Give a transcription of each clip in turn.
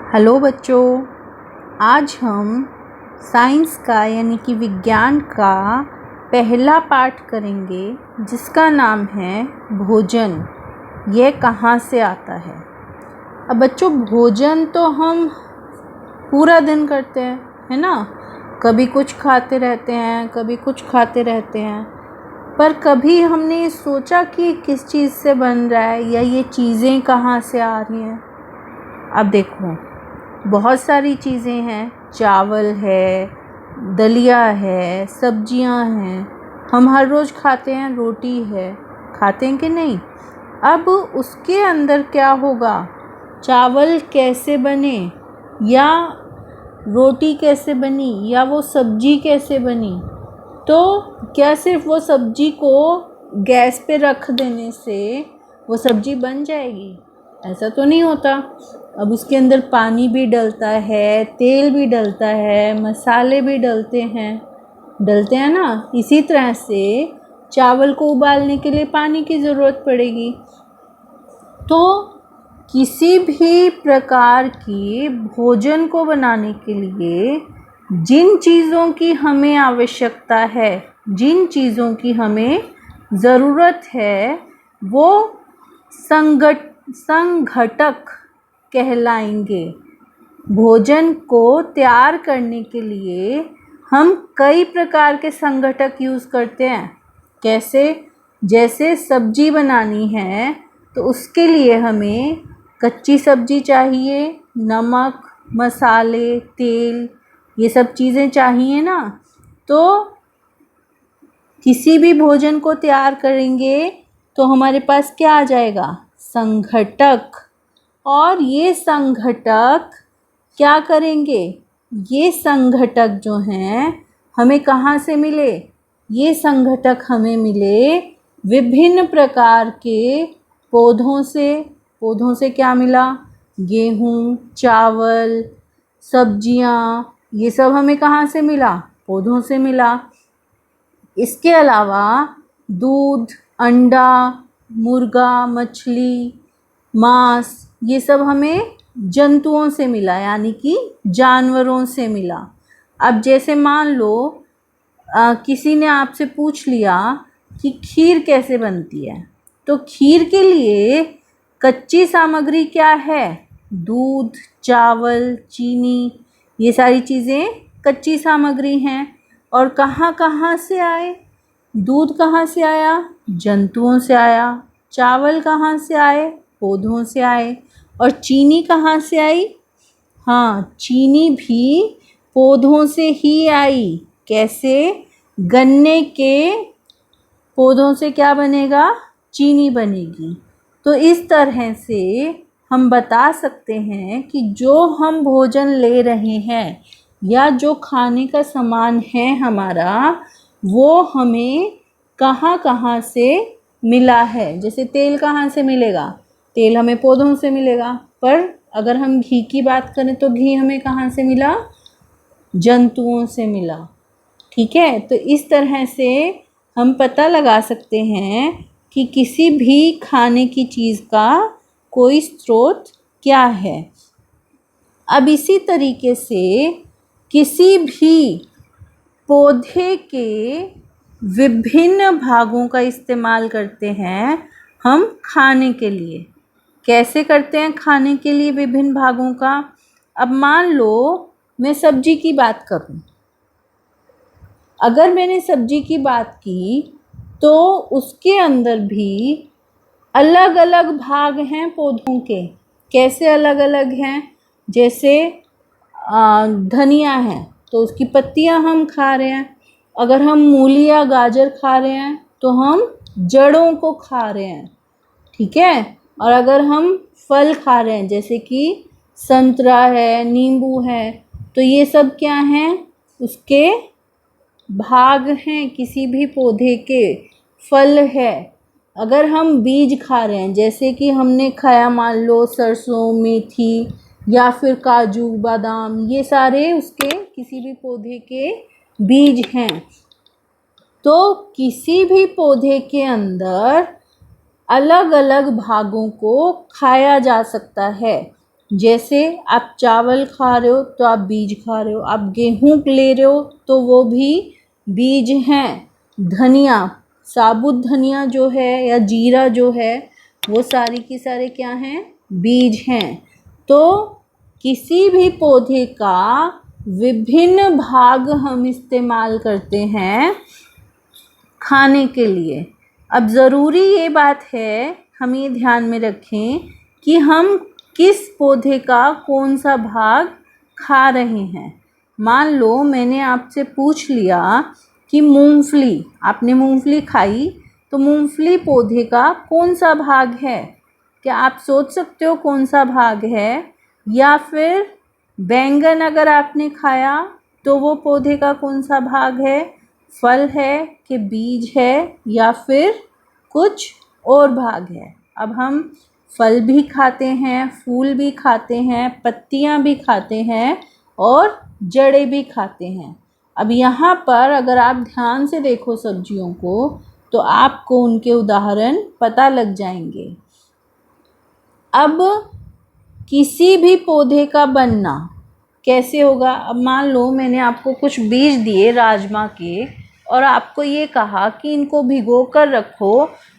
Hello बच्चों, आज हम साइंस का यानी कि विज्ञान का पहला पाठ करेंगे जिसका नाम है भोजन। यह कहाँ से आता है। अब बच्चों, भोजन तो हम पूरा दिन करते हैं, है ना। कभी कुछ खाते रहते हैं, कभी कुछ खाते रहते हैं, पर कभी हमने ये सोचा कि किस चीज़ से बन रहा है या ये चीज़ें कहाँ से आ रही हैं। अब देखो, बहुत सारी चीज़ें हैं। चावल है, दलिया है, सब्जियां हैं, हम हर रोज़ खाते हैं। रोटी है, खाते हैं कि नहीं। अब उसके अंदर क्या होगा, चावल कैसे बने या रोटी कैसे बनी या वो सब्जी कैसे बनी। तो क्या सिर्फ वो सब्जी को गैस पे रख देने से वो सब्जी बन जाएगी? ऐसा तो नहीं होता। अब उसके अंदर पानी भी डलता है, तेल भी डलता है, मसाले भी डलते हैं ना। इसी तरह से चावल को उबालने के लिए पानी की ज़रूरत पड़ेगी। तो किसी भी प्रकार की भोजन को बनाने के लिए जिन चीज़ों की हमें आवश्यकता है, जिन चीज़ों की हमें ज़रूरत है, वो संघटक कहलाएंगे। भोजन को तैयार करने के लिए हम कई प्रकार के संघटक यूज़ करते हैं। कैसे? जैसे सब्जी बनानी है तो उसके लिए हमें कच्ची सब्जी चाहिए, नमक, मसाले, तेल, ये सब चीज़ें चाहिए ना। तो किसी भी भोजन को तैयार करेंगे तो हमारे पास क्या आ जाएगा? संघटक। और ये संघटक क्या करेंगे? ये संघटक जो हैं हमें कहाँ से मिले? ये संघटक हमें मिले विभिन्न प्रकार के पौधों से। पौधों से क्या मिला? गेहूँ, चावल, सब्जियाँ, ये सब हमें कहाँ से मिला? पौधों से मिला। इसके अलावा दूध, अंडा, मुर्गा, मछली, मांस, ये सब हमें जंतुओं से मिला, यानी कि जानवरों से मिला। अब जैसे मान लो किसी ने आपसे पूछ लिया कि खीर कैसे बनती है, तो खीर के लिए कच्ची सामग्री क्या है? दूध, चावल, चीनी, ये सारी चीज़ें कच्ची सामग्री हैं। और कहाँ कहाँ से आए? दूध कहाँ से आया? जंतुओं से आया। चावल कहाँ से आए? पौधों से आए। और चीनी कहाँ से आई? हाँ, चीनी भी पौधों से ही आई। कैसे? गन्ने के पौधों से क्या बनेगा? चीनी बनेगी। तो इस तरह से हम बता सकते हैं कि जो हम भोजन ले रहे हैं या जो खाने का सामान है हमारा, वो हमें कहाँ कहाँ से मिला है। जैसे तेल कहाँ से मिलेगा? तेल हमें पौधों से मिलेगा। पर अगर हम घी की बात करें तो घी हमें कहाँ से मिला? जंतुओं से मिला। ठीक है, तो इस तरह से हम पता लगा सकते हैं कि किसी भी खाने की चीज़ का कोई स्रोत क्या है। अब इसी तरीके से किसी भी पौधे के विभिन्न भागों का इस्तेमाल करते हैं हम खाने के लिए। कैसे करते हैं खाने के लिए विभिन्न भागों का? अब मान लो मैं सब्जी की बात करूं। अगर मैंने सब्जी की बात की तो उसके अंदर भी अलग अलग भाग हैं पौधों के। कैसे अलग अलग हैं? जैसे धनिया है तो उसकी पत्तियां हम खा रहे हैं। अगर हम मूली या गाजर खा रहे हैं तो हम जड़ों को खा रहे हैं। ठीक है। और अगर हम फल खा रहे हैं जैसे कि संतरा है, नींबू है, तो ये सब क्या हैं? उसके भाग हैं, किसी भी पौधे के फल है। अगर हम बीज खा रहे हैं जैसे कि हमने खाया मान लो सरसों, मेथी या फिर काजू, बादाम, ये सारे उसके किसी भी पौधे के बीज हैं। तो किसी भी पौधे के अंदर अलग अलग भागों को खाया जा सकता है। जैसे आप चावल खा रहे हो तो आप बीज खा रहे हो, आप गेहूँ ले रहे हो तो वो भी बीज हैं। धनिया, साबुत धनिया जो है या जीरा जो है, वो सारी की सारे क्या हैं? बीज हैं। तो किसी भी पौधे का विभिन्न भाग हम इस्तेमाल करते हैं खाने के लिए। अब ज़रूरी ये बात है, हम ये ध्यान में रखें कि हम किस पौधे का कौन सा भाग खा रहे हैं। मान लो मैंने आपसे पूछ लिया कि मूंगफली, आपने मूंगफली खाई, तो मूंगफली पौधे का कौन सा भाग है? क्या आप सोच सकते हो कौन सा भाग है? या फिर बैंगन अगर आपने खाया तो वो पौधे का कौन सा भाग है? फल है कि बीज है या फिर कुछ और भाग है? अब हम फल भी खाते हैं, फूल भी खाते हैं, पत्तियां भी खाते हैं और जड़ें भी खाते हैं। अब यहाँ पर अगर आप ध्यान से देखो सब्जियों को तो आपको उनके उदाहरण पता लग जाएंगे। अब किसी भी पौधे का बनना कैसे होगा? अब मान लो मैंने आपको कुछ बीज दिए राजमा के और आपको ये कहा कि इनको भिगो कर रखो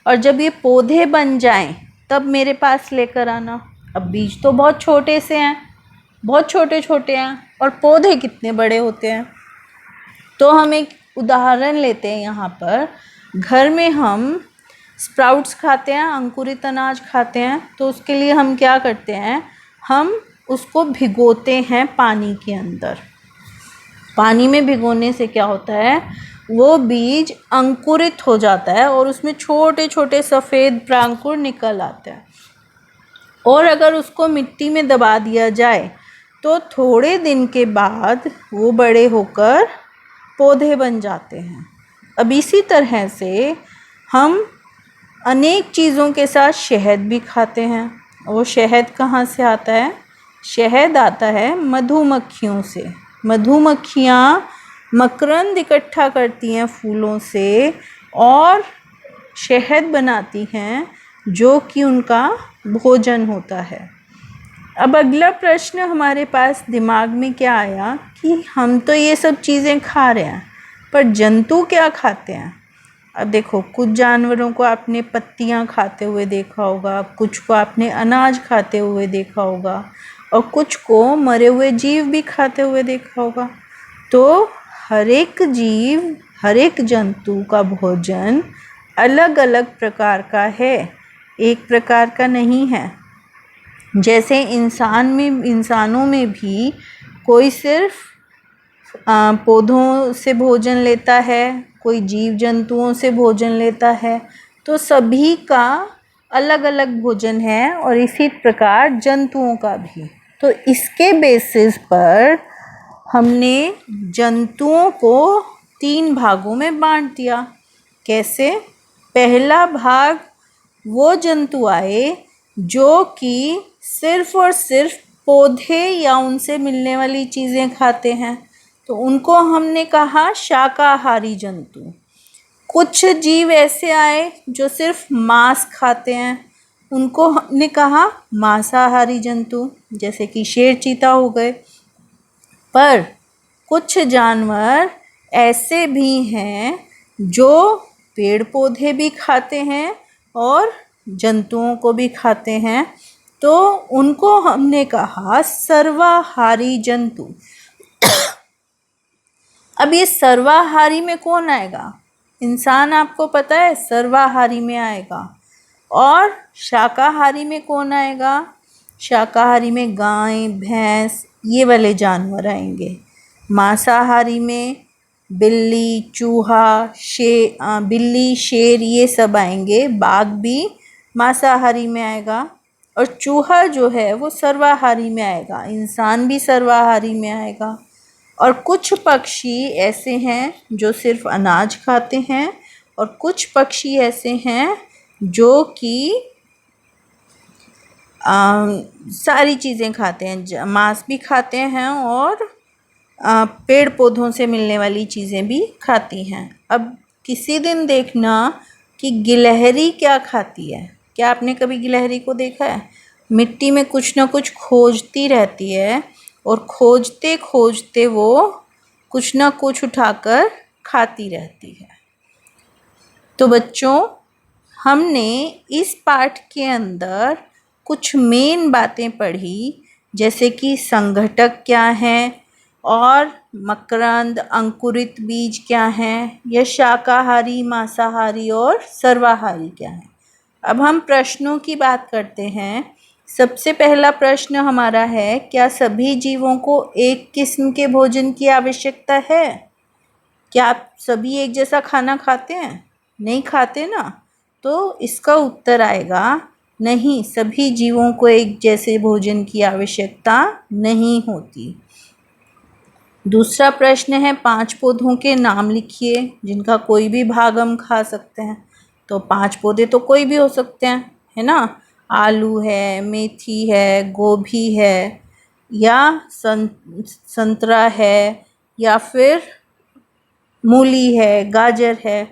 और जब ये पौधे बन जाएं तब मेरे पास लेकर आना। अब बीज तो बहुत छोटे से हैं, बहुत छोटे छोटे हैं, और पौधे कितने बड़े होते हैं। तो हम एक उदाहरण लेते हैं यहाँ पर। घर में हम स्प्राउट्स खाते हैं, अंकुरित अनाज खाते हैं, तो उसके लिए हम क्या करते हैं? हम उसको भिगोते हैं पानी के अंदर। पानी में भिगोने से क्या होता है? वो बीज अंकुरित हो जाता है और उसमें छोटे छोटे सफ़ेद प्रांकुर निकल आते हैं। और अगर उसको मिट्टी में दबा दिया जाए तो थोड़े दिन के बाद वो बड़े होकर पौधे बन जाते हैं। अब इसी तरह से हम अनेक चीज़ों के साथ शहद भी खाते हैं। वो शहद कहाँ से आता है? शहद आता है मधुमक्खियों से। मधुमक्खियाँ मकरंद इकट्ठा करती हैं फूलों से और शहद बनाती हैं जो कि उनका भोजन होता है। अब अगला प्रश्न हमारे पास दिमाग में क्या आया कि हम तो ये सब चीज़ें खा रहे हैं, पर जंतु क्या खाते हैं? अब देखो, कुछ जानवरों को आपने पत्तियां खाते हुए देखा होगा, कुछ को आपने अनाज खाते हुए देखा होगा और कुछ को मरे हुए जीव भी खाते हुए देखा होगा। तो हर एक जीव, हर एक जंतु का भोजन अलग अलग प्रकार का है, एक प्रकार का नहीं है। जैसे इंसानों में भी कोई सिर्फ पौधों से भोजन लेता है, कोई जीव जंतुओं से भोजन लेता है, तो सभी का अलग अलग भोजन है और इसी प्रकार जंतुओं का भी। तो इसके बेसिस पर हमने जंतुओं को 3 भागों में बांट दिया। कैसे? पहला भाग वो जंतु आए जो कि सिर्फ और सिर्फ पौधे या उनसे मिलने वाली चीज़ें खाते हैं, तो उनको हमने कहा शाकाहारी जंतु। कुछ जीव ऐसे आए जो सिर्फ मांस खाते हैं, उनको हमने कहा मांसाहारी जंतु, जैसे कि शेर चीता हो गए। पर कुछ जानवर ऐसे भी हैं जो पेड़ पौधे भी खाते हैं और जंतुओं को भी खाते हैं, तो उनको हमने कहा सर्वाहारी जंतु। अब ये सर्वाहारी में कौन आएगा? इंसान, आपको पता है, सर्वाहारी में आएगा। और शाकाहारी में कौन आएगा? शाकाहारी में गाय, भैंस, ये वाले जानवर आएंगे। मांसाहारी में बिल्ली, चूहा, बिल्ली, शेर, ये सब आएंगे। बाघ भी मांसाहारी में आएगा और चूहा जो है वो सर्वाहारी में आएगा। इंसान भी सर्वाहारी में आएगा। और कुछ पक्षी ऐसे हैं जो सिर्फ अनाज खाते हैं और कुछ पक्षी ऐसे हैं जो कि सारी चीज़ें खाते हैं, मांस भी खाते हैं और पेड़ पौधों से मिलने वाली चीज़ें भी खाती हैं। अब किसी दिन देखना कि गिलहरी क्या खाती है। क्या आपने कभी गिलहरी को देखा है? मिट्टी में कुछ ना कुछ खोजती रहती है और खोजते खोजते वो कुछ ना कुछ उठाकर खाती रहती है। तो बच्चों, हमने इस पाठ के अंदर कुछ मेन बातें पढ़ी, जैसे कि संघटक क्या है और मकरंद अंकुरित बीज क्या हैं, यह शाकाहारी, मांसाहारी और सर्वाहारी क्या है। अब हम प्रश्नों की बात करते हैं। सबसे पहला प्रश्न हमारा है, क्या सभी जीवों को एक किस्म के भोजन की आवश्यकता है? क्या आप सभी एक जैसा खाना खाते हैं? नहीं खाते ना। तो इसका उत्तर आएगा नहीं, सभी जीवों को एक जैसे भोजन की आवश्यकता नहीं होती। दूसरा प्रश्न है, 5 पौधों के नाम लिखिए जिनका कोई भी भाग हम खा सकते हैं। तो 5 पौधे तो कोई भी हो सकते हैं, है ना। आलू है, मेथी है, गोभी है, या संतरा है, या फिर मूली है, गाजर है।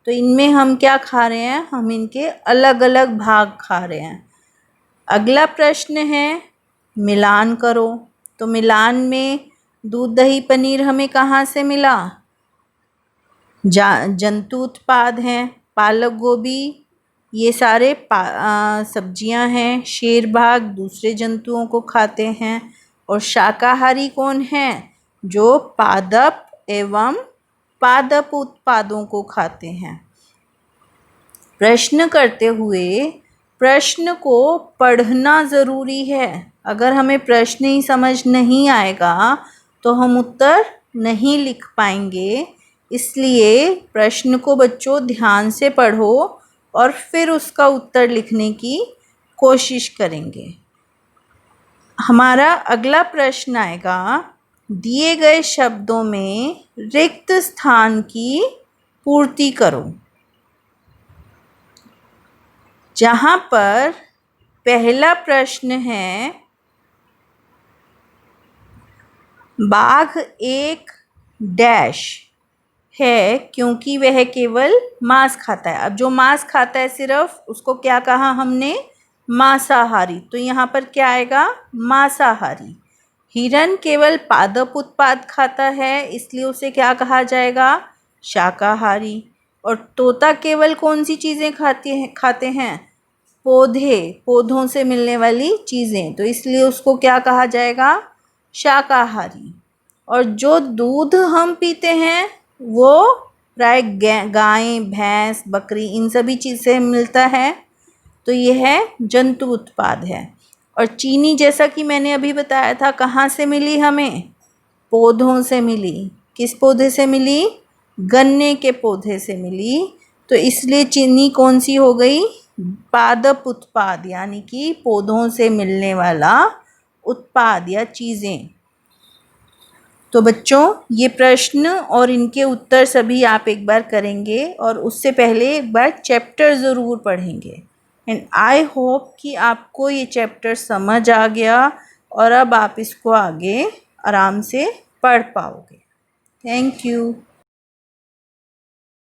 तो इनमें हम क्या खा रहे हैं? हम इनके अलग अलग भाग खा रहे हैं। अगला प्रश्न है, मिलान करो। तो मिलान में दूध, दही, पनीर हमें कहाँ से मिला? जंतु उत्पाद हैं। पालक, गोभी, ये सारे सब्जियां हैं। शेर, बाघ दूसरे जंतुओं को खाते हैं। और शाकाहारी कौन है? जो पादप एवं पादप उत्पादों को खाते हैं। प्रश्न करते हुए प्रश्न को पढ़ना ज़रूरी है। अगर हमें प्रश्न ही समझ नहीं आएगा तो हम उत्तर नहीं लिख पाएंगे। इसलिए प्रश्न को बच्चों ध्यान से पढ़ो और फिर उसका उत्तर लिखने की कोशिश करेंगे। हमारा अगला प्रश्न आएगा, दिए गए शब्दों में रिक्त स्थान की पूर्ति करो। जहाँ पर पहला प्रश्न है, बाघ एक डैश है क्योंकि वह केवल मांस खाता है। अब जो मांस खाता है सिर्फ, उसको क्या कहा हमने? मांसाहारी। तो यहाँ पर क्या आएगा? मांसाहारी। हिरन केवल पादप उत्पाद खाता है, इसलिए उसे क्या कहा जाएगा? शाकाहारी। और तोता केवल कौन सी चीज़ें खाते हैं? पौधे, पौधों से मिलने वाली चीज़ें, तो इसलिए उसको क्या कहा जाएगा? शाकाहारी। और जो दूध हम पीते हैं वो प्राय गाय, भैंस, बकरी, इन सभी चीज़ से मिलता है, तो यह है जंतु उत्पाद है। और चीनी, जैसा कि मैंने अभी बताया था, कहाँ से मिली हमें? पौधों से मिली। किस पौधे से मिली? गन्ने के पौधे से मिली। तो इसलिए चीनी कौन सी हो गई? पादप उत्पाद, यानी कि पौधों से मिलने वाला उत्पाद या चीज़ें। तो बच्चों, ये प्रश्न और इनके उत्तर सभी आप एक बार करेंगे और उससे पहले एक बार चैप्टर ज़रूर पढ़ेंगे। एंड आई होप कि आपको ये चैप्टर समझ आ गया और अब आप इसको आगे आराम से पढ़ पाओगे। Thank you.